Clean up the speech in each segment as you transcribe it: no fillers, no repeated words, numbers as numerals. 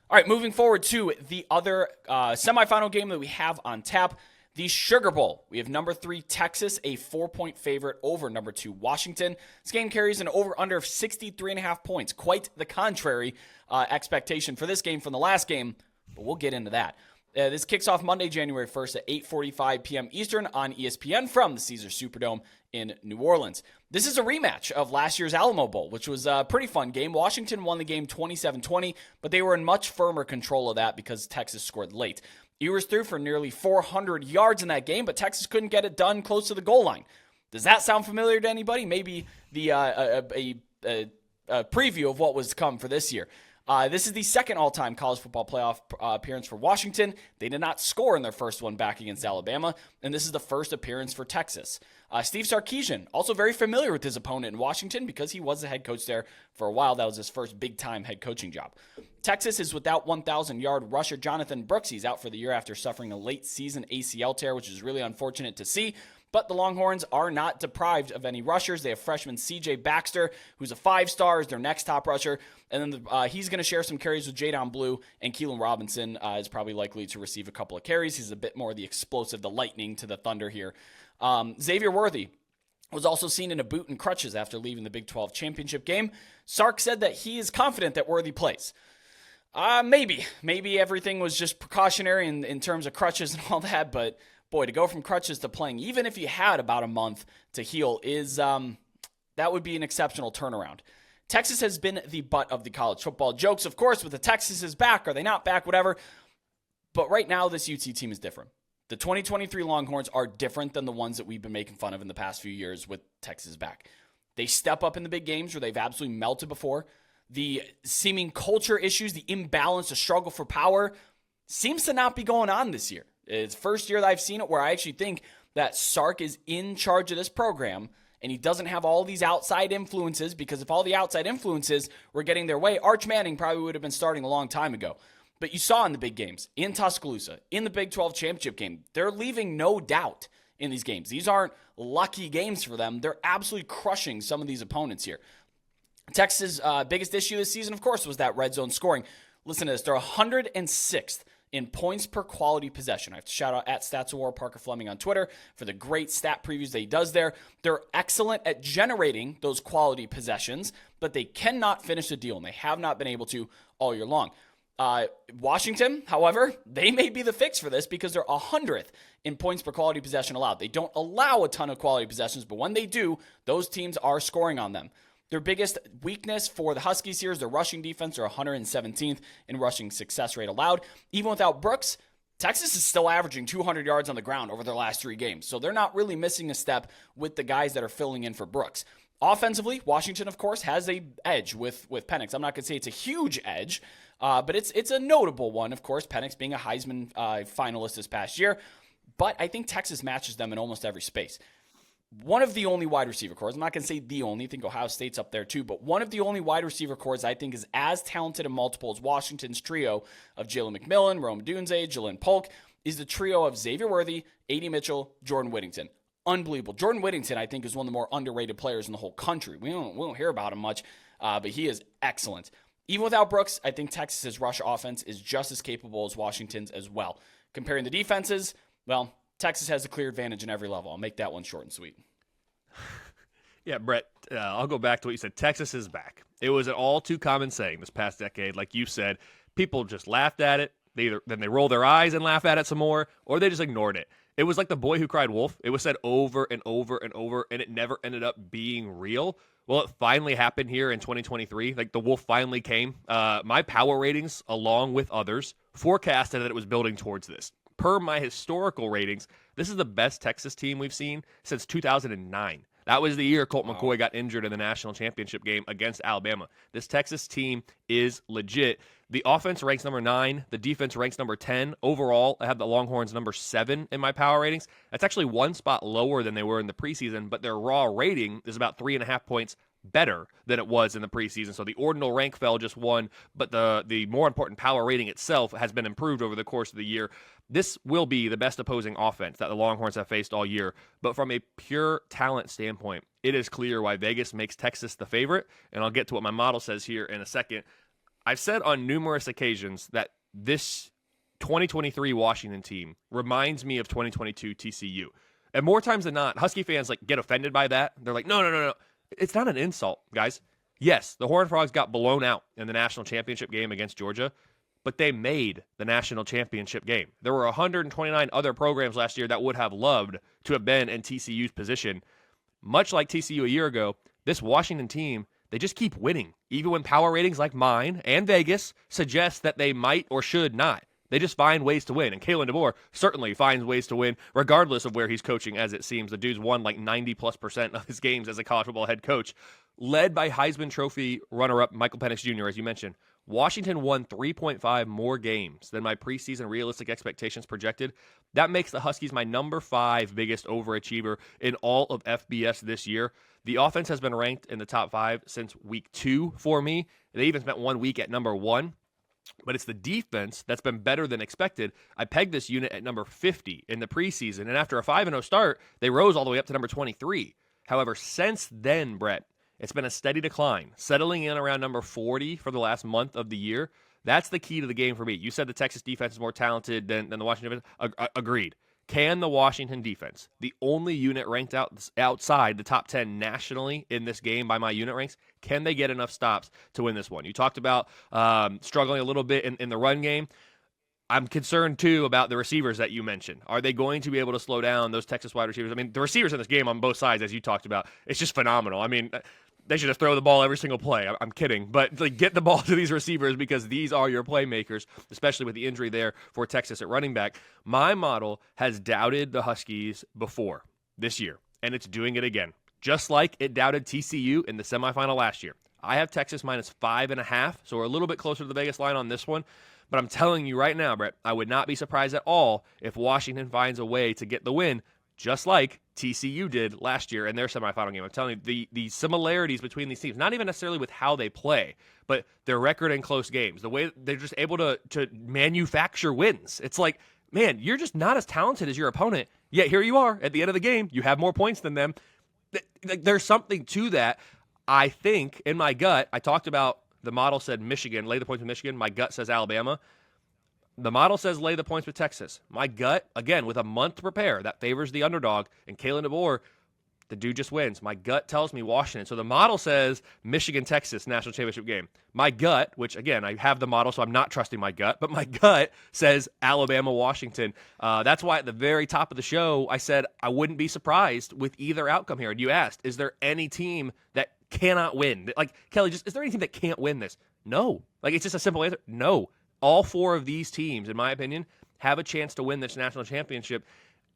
All right, moving forward to the other semifinal game that we have on tap, the Sugar Bowl. We have number 3 Texas, a 4-point favorite over number 2 Washington. This game carries an over-under of 63.5 points. Quite the contrary expectation for this game from the last game, but we'll get into that. This kicks off Monday, January 1st at 8:45 p.m. Eastern on ESPN from the Caesars Superdome in New Orleans. This is a rematch of last year's Alamo Bowl, which was a pretty fun game. Washington won the game 27-20, but they were in much firmer control of that because Texas scored late. Ewers threw for nearly 400 yards in that game, but Texas couldn't get it done close to the goal line. Does that sound familiar to anybody? Maybe the a preview of what was to come for this year. This is the second all-time college football playoff appearance for Washington. They did not score in their first one back against Alabama, and this is the first appearance for Texas. Steve Sarkisian, also very familiar with his opponent in Washington because he was the head coach there for a while. That was his first big-time head coaching job. Texas is without 1,000-yard rusher Jonathan Brooks. He's out for the year after suffering a late-season ACL tear, which is really unfortunate to see. But the Longhorns are not deprived of any rushers. They have freshman C.J. Baxter, who's a 5-star, is their next top rusher. And then he's going to share some carries with Jadon Blue, and Keelan Robinson is probably likely to receive a couple of carries. He's a bit more the explosive, the lightning to the thunder here. Xavier Worthy was also seen in a boot and crutches after leaving the Big 12 championship game. Sark said that he is confident that Worthy plays. Maybe everything was just precautionary in terms of crutches and all that, but boy, to go from crutches to playing, even if he had about a month to heal, that would be an exceptional turnaround. Texas has been the butt of the college football jokes, of course, with the Texas is back, are they not back, whatever. But right now, this UT team is different. The 2023 Longhorns are different than the ones that we've been making fun of in the past few years with Texas back. They step up in the big games where they've absolutely melted before. The seeming culture issues, the imbalance, the struggle for power seems to not be going on this year. It's the first year that I've seen it where I actually think that Sark is in charge of this program and he doesn't have all these outside influences, because if all the outside influences were getting their way, Arch Manning probably would have been starting a long time ago. But you saw in the big games, in Tuscaloosa, in the Big 12 championship game, they're leaving no doubt in these games. These aren't lucky games for them. They're absolutely crushing some of these opponents here. Texas' biggest issue this season, of course, was that red zone scoring. Listen to this. They're 106th in points per quality possession. I have to shout out at StatsAward Parker Fleming on Twitter for the great stat previews that he does there. They're excellent at generating those quality possessions, but they cannot finish the deal, and they have not been able to all year long. Washington, however, they may be the fix for this because they're 100th in points per quality possession allowed. They don't allow a ton of quality possessions, but when they do, those teams are scoring on them. Their biggest weakness for the Huskies here is their rushing defense. They're 117th in rushing success rate allowed. Even without Brooks, Texas is still averaging 200 yards on the ground over their last 3 games. So they're not really missing a step with the guys that are filling in for Brooks. Offensively, Washington, of course, has a edge with Penix. I'm not going to say it's a huge edge, but it's a notable one, of course, Penix being a Heisman finalist this past year. But I think Texas matches them in almost every space. One of the only wide receiver cores, I'm not going to say the only, I think Ohio State's up there too, but one of the only wide receiver cores I think is as talented and multiple as Washington's trio of Jalen McMillan, Rome Dunze, Jalen Polk, is the trio of Xavier Worthy, A.D. Mitchell, Jordan Whittington. Unbelievable. Jordan Whittington, I think, is one of the more underrated players in the whole country. We don't hear about him much, but he is excellent. Even without Brooks, I think Texas's rush offense is just as capable as Washington's as well. Comparing the defenses, well, Texas has a clear advantage in every level. I'll make that one short and sweet. Yeah, Brett, I'll go back to what you said. Texas is back. It was an all too common saying this past decade. Like you said, people just laughed at it. Then they roll their eyes and laugh at it some more, or they just ignored it. It was like the boy who cried wolf. It was said over and over and over, and it never ended up being real. Well, it finally happened here in 2023. Like, the wolf finally came. My power ratings, along with others, forecasted that it was building towards this. Per my historical ratings, this is the best Texas team we've seen since 2009. That was the year Colt McCoy got injured in the national championship game against Alabama. This Texas team is legit. The offense ranks number 9. The defense ranks number 10. Overall, I have the Longhorns number 7 in my power ratings. That's actually one spot lower than they were in the preseason, but their raw rating is about 3.5 points better than it was in the preseason. So the ordinal rank fell just one, but the more important power rating itself has been improved over the course of the year. This will be the best opposing offense that the Longhorns have faced all year. But from a pure talent standpoint, it is clear why Vegas makes Texas the favorite. And I'll get to what my model says here in a second. I've said on numerous occasions that this 2023 Washington team reminds me of 2022 TCU. And more times than not, Husky fans get offended by that. They're like, no. It's not an insult, guys. Yes, the Horned Frogs got blown out in the national championship game against Georgia, but they made the national championship game. There were 129 other programs last year that would have loved to have been in TCU's position. Much like TCU a year ago, this Washington team, they just keep winning, even when power ratings like mine and Vegas suggest that they might or should not. They just find ways to win, and Kalen DeBoer certainly finds ways to win, regardless of where he's coaching, as it seems. The dude's won 90+% of his games as a college football head coach. Led by Heisman Trophy runner-up Michael Penix Jr., as you mentioned, Washington won 3.5 more games than my preseason realistic expectations projected. That makes the Huskies my number 5 biggest overachiever in all of FBS this year. The offense has been ranked in the top 5 since week 2 for me. They even spent 1 week at number 1. But it's the defense that's been better than expected. I pegged this unit at number 50 in the preseason, and after a 5-0 start, they rose all the way up to number 23. However, since then, Brett, it's been a steady decline, settling in around number 40 for the last month of the year. That's the key to the game for me. You said the Texas defense is more talented than the Washington defense. Agreed. Can the Washington defense, the only unit ranked outside the top 10 nationally in this game by my unit ranks, can they get enough stops to win this one? You talked about struggling a little bit in the run game. I'm concerned, too, about the receivers that you mentioned. Are they going to be able to slow down those Texas wide receivers? I mean, the receivers in this game on both sides, as you talked about, it's just phenomenal. I mean, they should just throw the ball every single play. I'm kidding. But get the ball to these receivers because these are your playmakers, especially with the injury there for Texas at running back. My model has doubted the Huskies before this year, and it's doing it again, just like it doubted TCU in the semifinal last year. I have Texas minus 5.5, so we're a little bit closer to the Vegas line on this one. But I'm telling you right now, Brett, I would not be surprised at all if Washington finds a way to get the win, just like TCU did last year in their semifinal game. I'm telling you, the similarities between these teams, not even necessarily with how they play, but their record in close games, the way they're just able to manufacture wins. It's like, man, you're just not as talented as your opponent, yet here you are at the end of the game. You have more points than them. There's something to that. I think, in my gut, I talked about the model said Michigan, lay the points with Michigan. My gut says Alabama. The model says lay the points with Texas. My gut, again, with a month to prepare, that favors the underdog. And Kalen DeBoer, the dude just wins. My gut tells me Washington. So the model says Michigan-Texas national championship game. My gut, which, again, I have the model, so I'm not trusting my gut, but my gut says Alabama-Washington. That's why at the very top of the show, I said I wouldn't be surprised with either outcome here. And you asked, is there any team that cannot win? Like, Kelly, is there any team that can't win this? No. It's just a simple answer. No. All 4 of these teams, in my opinion, have a chance to win this national championship.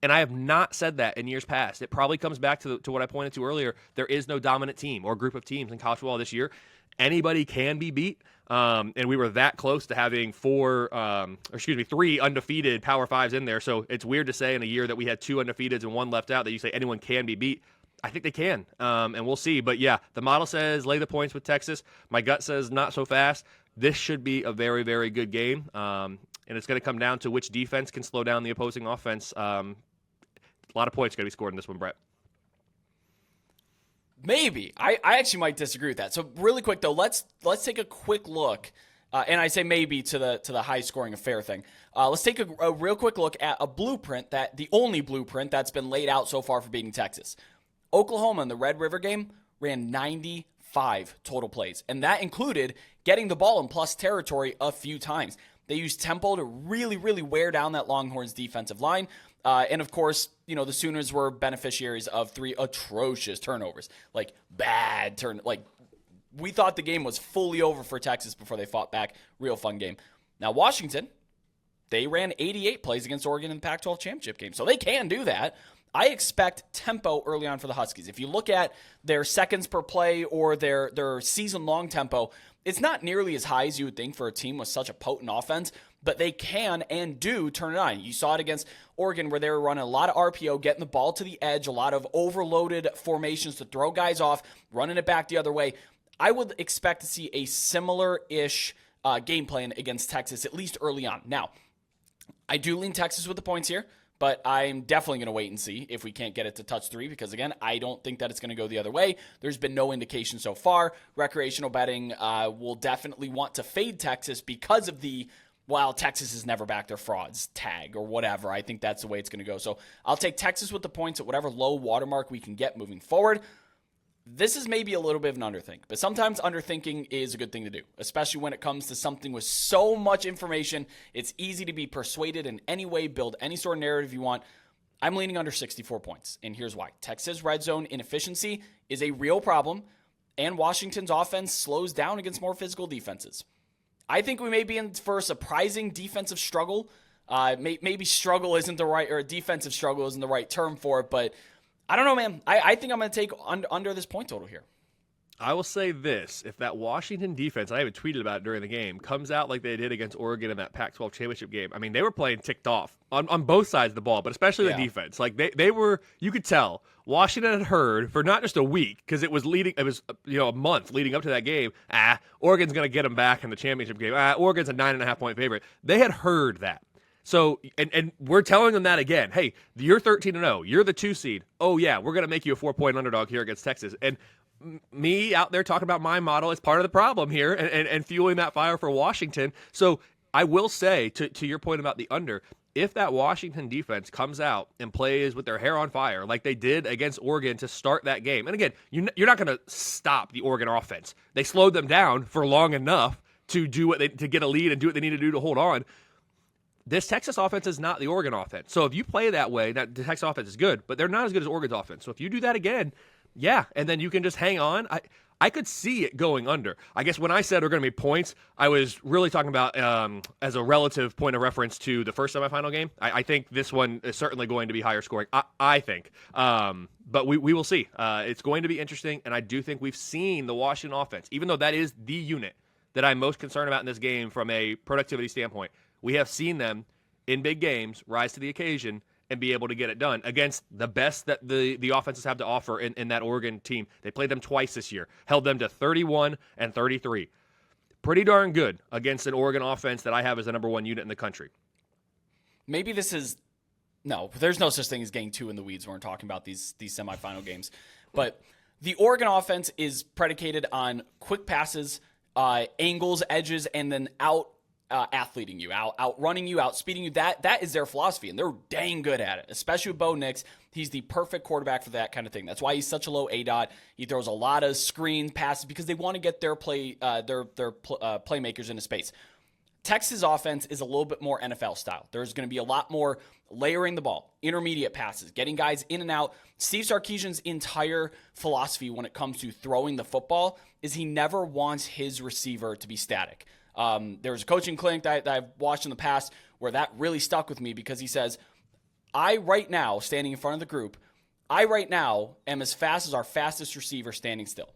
And I have not said that in years past. It probably comes back to what I pointed to earlier. There is no dominant team or group of teams in college football this year. Anybody can be beat. And we were that close to having 3 undefeated Power 5s in there. So it's weird to say in a year that we had 2 undefeateds and 1 left out that you say anyone can be beat. I think they can, and we'll see. But, yeah, the model says lay the points with Texas. My gut says not so fast. This should be a very, very good game, and it's going to come down to which defense can slow down the opposing offense. A lot of points going to be scored in this one, Brett. Maybe. I actually might disagree with that. So really quick, though, let's take a quick look, and I say maybe to the high-scoring affair thing. Let's take a real quick look at a blueprint, the only blueprint that's been laid out so far for beating Texas. Oklahoma in the Red River game ran 95 total plays, and that included getting the ball in plus territory a few times. They used tempo to really, really wear down that Longhorns defensive line. And, of course, the Sooners were beneficiaries of 3 atrocious turnovers, we thought the game was fully over for Texas before they fought back. Real fun game. Now, Washington, they ran 88 plays against Oregon in the Pac-12 championship game, so they can do that. I expect tempo early on for the Huskies. If you look at their seconds per play or their season-long tempo, it's not nearly as high as you would think for a team with such a potent offense, but they can and do turn it on. You saw it against Oregon where they were running a lot of RPO, getting the ball to the edge, a lot of overloaded formations to throw guys off, running it back the other way. I would expect to see a similar-ish game plan against Texas, at least early on. Now, I do lean Texas with the points here. But I'm definitely going to wait and see if we can't get it to touch 3 because, again, I don't think that it's going to go the other way. There's been no indication so far. Recreational betting will definitely want to fade Texas because of the, well, Texas is never back their frauds tag or whatever. I think that's the way it's going to go. So I'll take Texas with the points at whatever low watermark we can get moving forward. This is maybe a little bit of an underthink, but sometimes underthinking is a good thing to do, especially when it comes to something with so much information. It's easy to be persuaded in any way, build any sort of narrative you want. I'm leaning under 64 points, and here's why. Texas red zone inefficiency is a real problem, and Washington's offense slows down against more physical defenses. I think we may be in for a surprising defensive struggle. Maybe struggle isn't the right, or defensive struggle isn't the right term for it, but I don't know, man. I think I'm going to take under this point total here. I will say this. If that Washington defense, I even tweeted about it during the game, comes out like they did against Oregon in that Pac-12 championship game, I mean, they were playing ticked off on both sides of the ball, but especially the defense. Like, they were, you could tell, Washington had heard for not just a week, because it was a month leading up to that game, Oregon's going to get them back in the championship game. Oregon's a 9.5-point favorite. They had heard that. So, and we're telling them that again. Hey, you're 13-0. You're the 2 seed. Oh, yeah, we're going to make you a 4-point underdog here against Texas. And me out there talking about my model is part of the problem here and fueling that fire for Washington. So I will say, to your point about the under, if that Washington defense comes out and plays with their hair on fire like they did against Oregon to start that game, and again, you're not going to stop the Oregon offense. They slowed them down for long enough to to get a lead and do what they need to do to hold on. This Texas offense is not the Oregon offense. So if you play that way, the Texas offense is good, but they're not as good as Oregon's offense. So if you do that again, yeah, and then you can just hang on. I could see it going under. I guess when I said we're going to be points, I was really talking about as a relative point of reference to the first semifinal game. I think this one is certainly going to be higher scoring, I think. But we will see. It's going to be interesting, and I do think we've seen the Washington offense, even though that is the unit that I'm most concerned about in this game from a productivity standpoint. We have seen them in big games rise to the occasion and be able to get it done against the best that the offenses have to offer in that Oregon team. They played them twice this year, held them to 31 and 33. Pretty darn good against an Oregon offense that I have as the number 1 unit in the country. Maybe this is no. There's no such thing as getting too in the weeds when we're talking about these semifinal games. But the Oregon offense is predicated on quick passes, angles, edges, and then athleting you, outrunning you, outspeeding you. That is their philosophy, and they're dang good at it, especially with Bo Nix. He's the perfect quarterback for that kind of thing. That's why he's such a low ADOT. He throws a lot of screen passes because they want to get their playmakers into space. Texas offense is a little bit more NFL style. There's going to be a lot more layering the ball, intermediate passes, getting guys in and out. Steve Sarkisian's entire philosophy when it comes to throwing the football is he never wants his receiver to be static. There was a coaching clinic that I've watched in the past where that really stuck with me because he says, I right now, standing in front of the group, I right now am as fast as our fastest receiver standing still.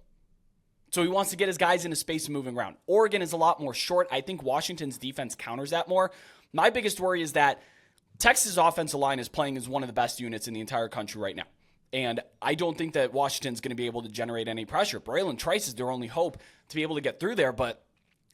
So he wants to get his guys into space and moving around. Oregon is a lot more short. I think Washington's defense counters that more. My biggest worry is that Texas' offensive line is playing as one of the best units in the entire country right now. And I don't think that Washington's going to be able to generate any pressure. Braylon Trice is their only hope to be able to get through there, but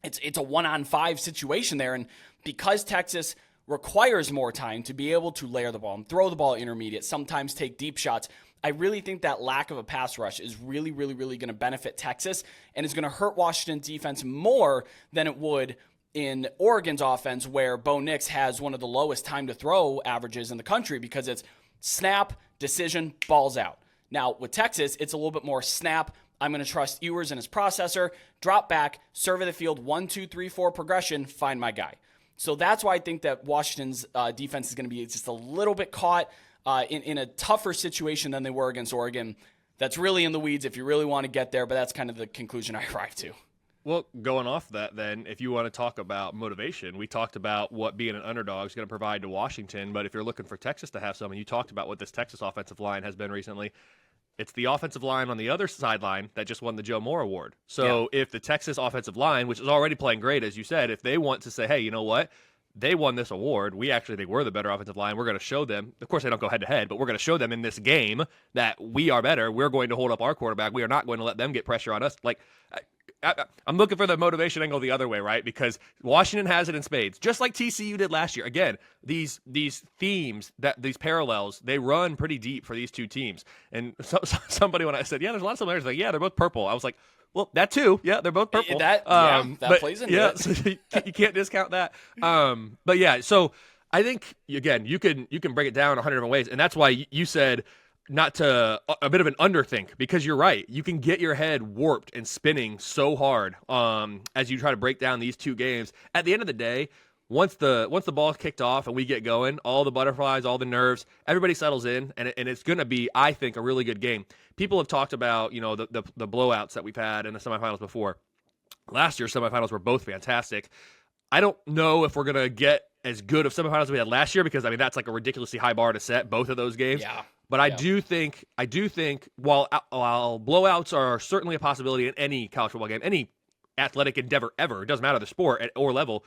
it's a 1-on-5 situation there. And because Texas requires more time to be able to layer the ball and throw the ball intermediate, sometimes take deep shots, I really think that lack of a pass rush is really, really, really going to benefit Texas and is going to hurt Washington's defense more than it would in Oregon's offense, where Bo Nix has one of the lowest time to throw averages in the country because it's snap, decision, balls out. Now, with Texas, it's a little bit more snap. I'm going to trust Ewers and his processor, drop back, survey the field, 1, 2, 3, 4 progression, find my guy. So that's why I think that Washington's defense is going to be just a little bit caught in a tougher situation than they were against Oregon. That's really in the weeds if you really want to get there, but that's kind of the conclusion I arrived to. Well, going off that then, if you want to talk about motivation, we talked about what being an underdog is going to provide to Washington, but if you're looking for Texas to have some, and you talked about what this Texas offensive line has been recently, it's the offensive line on the other sideline that just won the Joe Moore Award. So if the Texas offensive line, which is already playing great, as you said, if they want to say, hey, you know what, they won this award. We actually think we're the better offensive line. We're going to show them. Of course, they don't go head-to-head, but we're going to show them in this game that we are better. We're going to hold up our quarterback. We are not going to let them get pressure on us. Like, I'm looking for the motivation angle the other way, right? Because Washington has it in spades, just like TCU did last year. Again, these themes, these parallels, they run pretty deep for these two teams. And somebody, when I said, yeah, there's a lot of similarities, like, yeah, they're both purple. I was like, well, that too. Yeah, they're both purple. That plays into it. So you can't discount that. But yeah, so I think, again, you can break it down 100 different ways. And that's why you said not to a bit of an underthink, because you're right. You can get your head warped and spinning so hard as you try to break down these two games. At the end of the day, once the ball's kicked off and we get going, all the butterflies, all the nerves, everybody settles in, and it's going to be, I think, a really good game. People have talked about, you know, the blowouts that we've had in the semifinals before. Last year's semifinals were both fantastic. I don't know if we're going to get as good of semifinals as we had last year, because, I mean, that's like a ridiculously high bar to set, both of those games. Yeah. But I do think while blowouts are certainly a possibility in any college football game, any athletic endeavor ever, it doesn't matter the sport or level,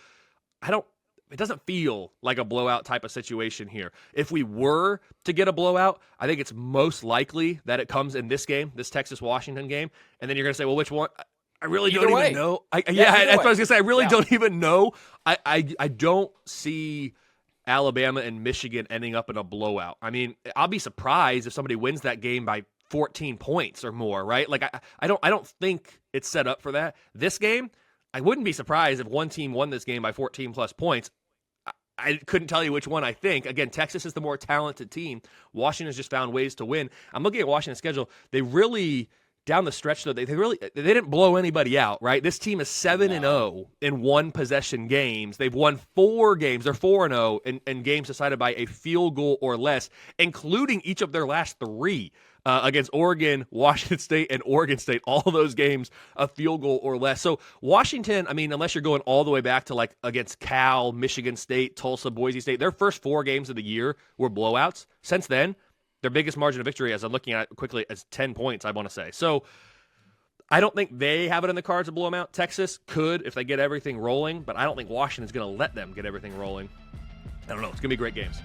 it doesn't feel like a blowout type of situation here. If we were to get a blowout, I think it's most likely that it comes in this game, this Texas-Washington game, and then you're going to say, well, which one? I really don't even know. That's what I was going to say. I really don't even know. I don't see Alabama and Michigan ending up in a blowout. I mean, I'll be surprised if somebody wins that game by 14 points or more, right? Like, I don't think it's set up for that. This game, I wouldn't be surprised if one team won this game by 14 plus points. I couldn't tell you which one I think. Again, Texas is the more talented team. Washington's just found ways to win. I'm looking at Washington's schedule. They really, down the stretch, though, they didn't blow anybody out, right? This team is 7-0 in one possession games. They've won 4 games. They're 4-0 in games decided by a field goal or less, including each of their last 3 against Oregon, Washington State, and Oregon State. All of those games a field goal or less. So Washington, I mean, unless you're going all the way back to like against Cal, Michigan State, Tulsa, Boise State, their first 4 games of the year were blowouts. Since then, their biggest margin of victory, as I'm looking at it quickly, is 10 points, I want to say. So I don't think they have it in the cards to blow them out. Texas could if they get everything rolling, but I don't think Washington's going to let them get everything rolling. I don't know. It's going to be great games.